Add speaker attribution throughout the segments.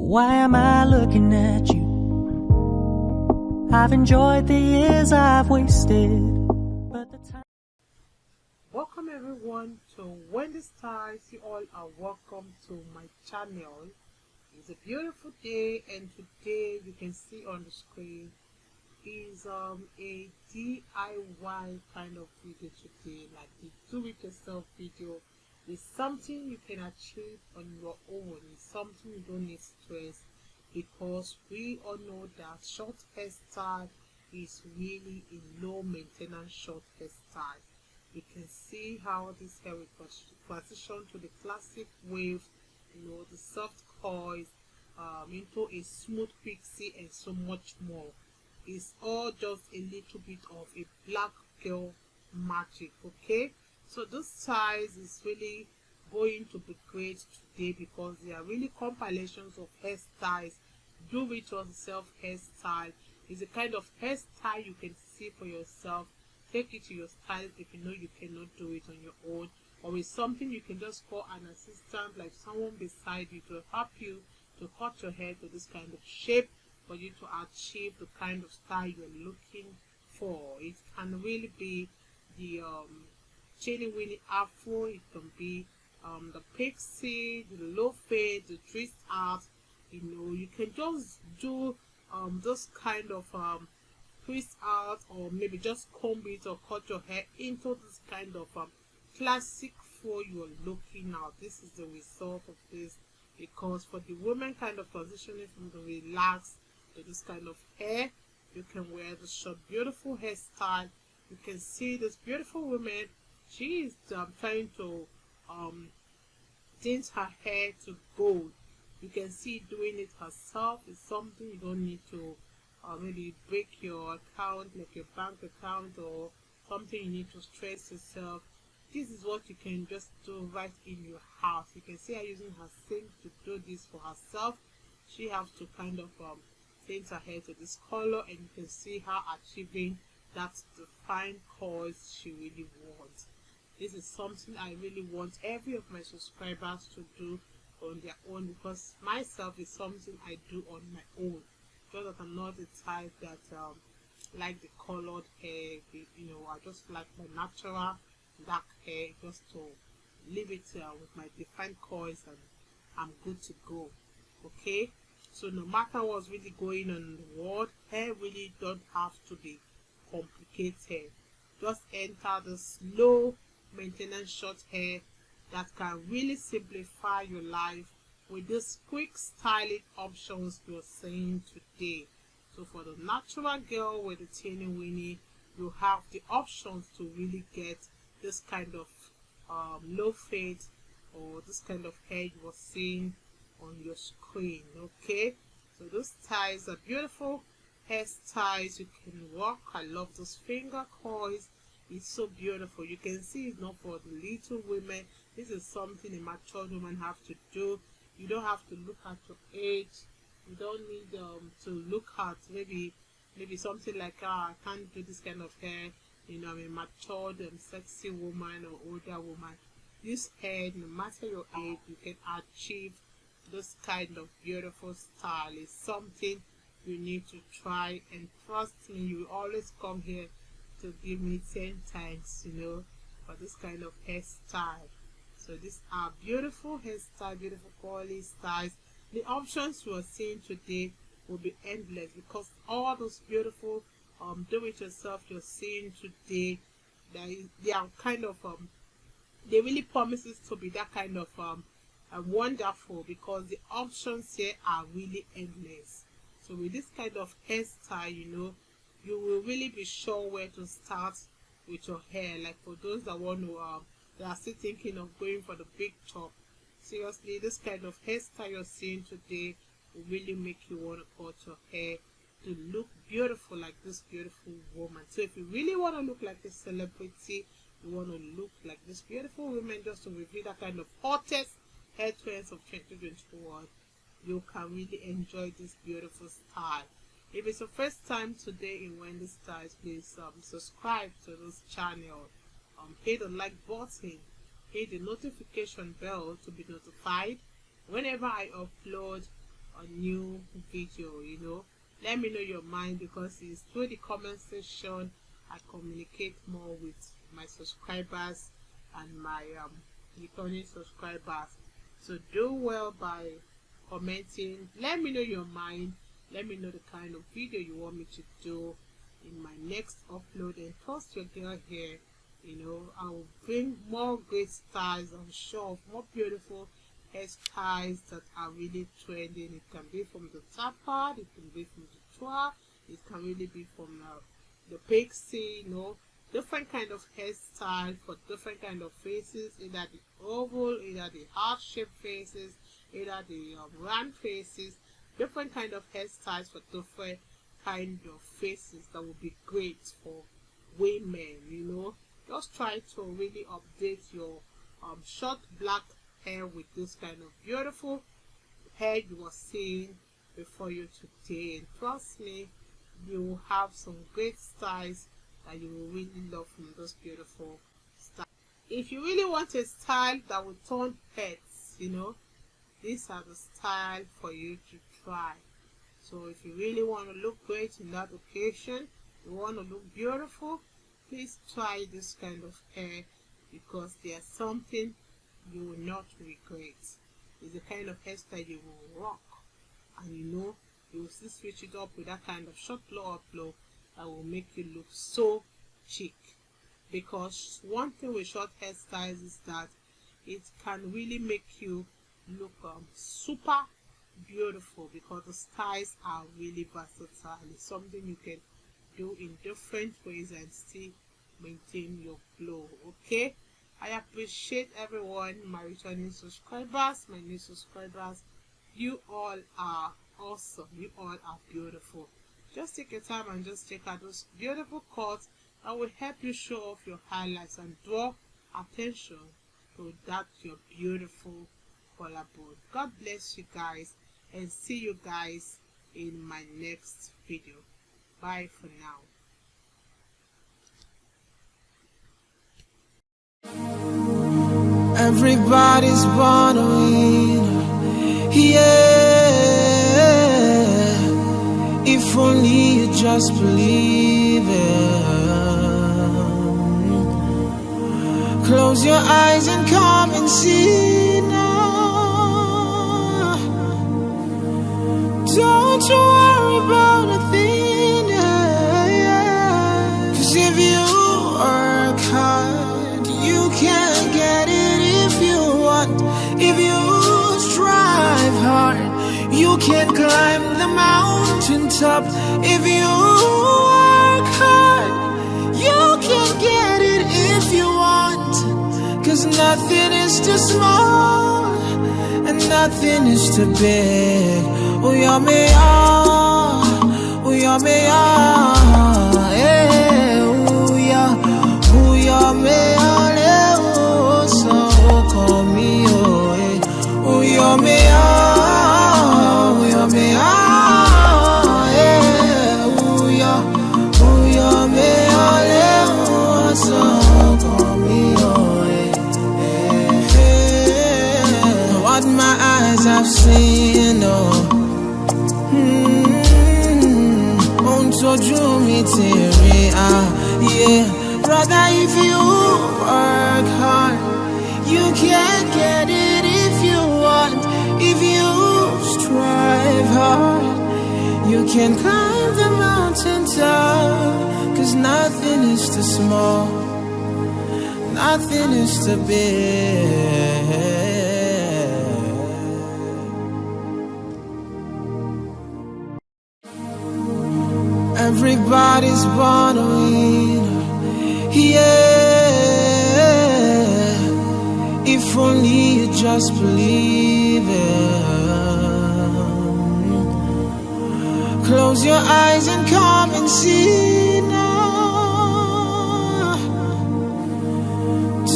Speaker 1: Why am I looking at you? I've enjoyed the years I've wasted, but the time...
Speaker 2: Welcome everyone to When the Stars. You all are welcome to my channel. It's a beautiful day, and today you can see on the screen is a DIY kind of video today, like the do it yourself video. It's something you can achieve on your own. It's something you don't need stress, because we all know that short hairstyle is really a low maintenance short hairstyle. You can see how this hair will transition to the classic wave, the soft coils, into a smooth pixie, and so much more. It's all just a little bit of a black girl magic. Okay, so this size is really going to be great today, because they are really compilations of hairstyles. Do it yourself hairstyle is a kind of hairstyle you can see for yourself. Take it to your stylist if you know you cannot do it on your own, or it's something you can just call an assistant, like someone beside you, to help you to cut your hair to this kind of shape for you to achieve the kind of style you're looking for. It can really be the Chini Winnie Afro, it can be the Pixie, the low fade, the twist out. You can just do this kind of twist out, or maybe just comb it or cut your hair into this kind of classic fro you're looking at. This is the result of this, because for the women kind of transitioning from the relaxed to this kind of hair, you can wear the short beautiful hairstyle. You can see this beautiful woman. She is trying to tint her hair to gold. You can see doing it herself. It's something you don't need to maybe break your account, like your bank account, or something you need to stress yourself. This is what you can just do right in your house. You can see her using her sink to do this for herself. She has to kind of tint her hair to this color, and you can see her achieving that defined coils she really wants. This is something I really want every of my subscribers to do on their own, because myself is something I do on my own. Just that I'm not the type that like the colored hair. I just like my natural dark hair, just to leave it with my defined coils, and I'm good to go. Okay, so no matter what's really going on in the world, hair really don't have to be complicated. Just enter the slow maintenance short hair that can really simplify your life with these quick styling options you're seeing today. So for the natural girl with the teeny weenie, you have the options to really get this kind of low fade, or this kind of hair you are seeing on your screen. Okay, so those styles are beautiful hairstyles you can rock. I love those finger coils. It's so beautiful. You can see it's not for the little women. This is something a mature woman have to do. You don't have to look at your age. You don't need to look at maybe something like, I can't do this kind of hair. I'm a matured and sexy woman or older woman. This hair, no matter your age, you can achieve this kind of beautiful style. It's something you need to try, and trust me, you always come here to give me 10 times, for this kind of hairstyle. So these are beautiful hairstyle, beautiful quality styles. The options you are seeing today will be endless, because all those beautiful do-it-yourself you're seeing today, they are kind of they really promises to be that kind of wonderful, because the options here are really endless. So with this kind of hairstyle, you will really be sure where to start with your hair. Like for those that want to they are still thinking of going for the big chop, seriously, this kind of hairstyle you're seeing today will really make you want to cut your hair to look beautiful, like this beautiful woman. So if you really want to look like a celebrity, you want to look like this beautiful woman, just to reveal that kind of hottest hair trends of 2021, you can really enjoy this beautiful style. If it's your first time today in When the Stars, please subscribe to this channel. Hit the like button, hit the notification bell to be notified whenever I upload a new video. Let me know your mind, because it's through the comment section I communicate more with my subscribers and my returning subscribers. So do well by commenting. Let me know your mind. Let me know the kind of video you want me to do in my next upload, and trust your girl here. I will bring more great styles, I'm sure, of more beautiful hairstyles that are really trending. It can be from the tapper, it can be from the twirl, it can really be from the Pixie, different kind of hairstyle for different kind of faces, either the oval, either the heart-shaped faces, either the round faces, different kind of hairstyles for different kind of faces that will be great for women. Just try to really update your short black hair with this kind of beautiful hair you are seeing before you today, and trust me, you will have some great styles that you will really love from those beautiful styles. If you really want a style that will turn heads, these are the style for you to try. So if you really want to look great in that occasion, you want to look beautiful, please try this kind of hair, because there's something you will not regret. It's the kind of hairstyle you will rock, and you will still switch it up with that kind of short blow that will make you look so chic. Because one thing with short hairstyles is that it can really make you look super beautiful, because the styles are really versatile. It's something you can do in different ways and still maintain your glow. Okay, I appreciate everyone, my returning subscribers, my new subscribers. You all are awesome, you all are beautiful. Just take your time and just check out those beautiful cuts that will help you show off your highlights and draw attention to that your beautiful collarbone. God bless you guys, and see you guys in my next video. Bye for now.
Speaker 1: Everybody's born a winner, yeah. If only you just believe it. Close your eyes and come and see now. Don't you worry about a thing, yeah. 'Cause if you work hard, you can get it if you want. If you strive hard, you can climb the mountaintop. If you work hard, you can get it if you want. 'Cause nothing is too small and nothing is too big. Oh, you're me, oh, you're me, yeah. Oh, you're me, oh, so call me, oh, you're me, you're me, yeah. Oh, you're me, oh, so call me, yeah. What my eyes have seen, so drew me to yeah. Brother, if you work hard, you can get it if you want. If you strive hard, you can climb the mountaintop. 'Cause nothing is too small, nothing is too big. Everybody's born a winner, yeah. If only you just believe it. Close your eyes and come and see now.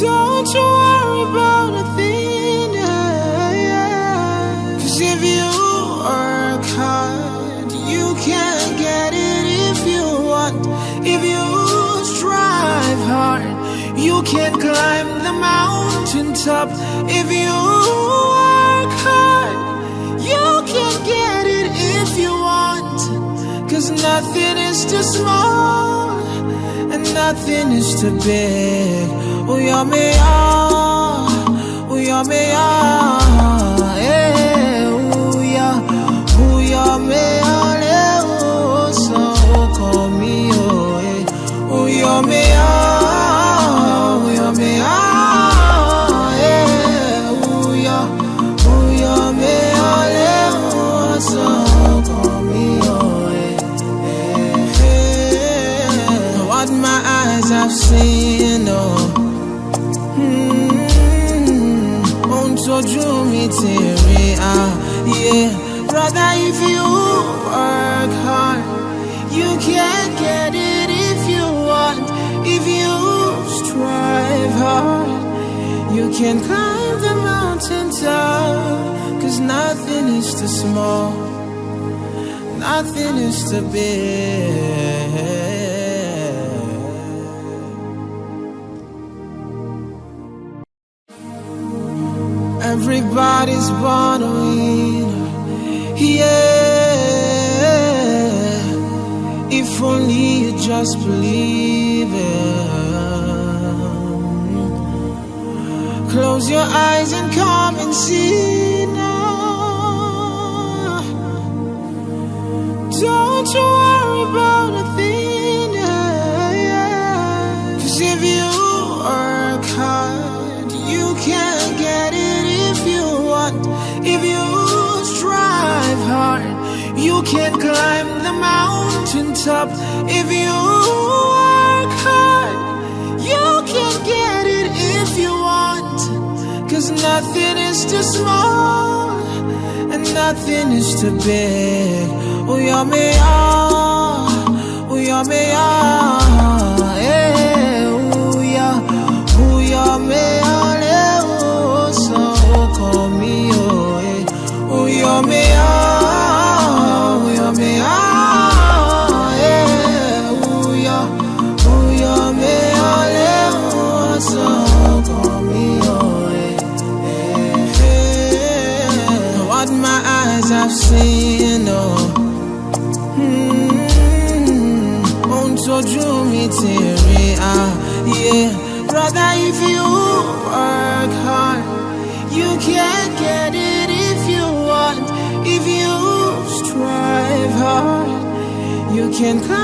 Speaker 1: Don't you worry about a thing, yeah. 'Cause if you work hard, you can get it if you want. If you strive hard, you can climb the mountaintop. If you work hard, you can get nothing is too small, and nothing is too big. Oh, you're me, oh, you're me, yeah, oh, you're me, oh, so call me, oh, yeah, oh, you're me, you're me, yeah, oh, you're me, oh, so call me, oh, yeah. What my eyes have seen, oh. So drew me to yeah. Brother, if you work hard, you can get it if you want. If you strive hard, you can climb the mountain top. 'Cause nothing is too small, nothing is too big. Everybody's born a winner, yeah. If only you just believe it. Close your eyes and come and see now. Don't you worry about a thing, yeah. 'Cause if you work hard, you can get it. If you strive hard, you can climb the mountain top. If you work hard, you can get it if you want. 'Cause nothing is too small, and nothing is too big. Oh, you're me, oh, you're me, yeah, oh, you're me, oh, so call me, oh, yeah. Oh, you're me, you're me, yeah. Oh, you're me, oh, so call me, oh, yeah. What my eyes have seen, oh. So drew me to yeah. Brother, if you work hard, you can get it if you want. If you strive hard, you can come.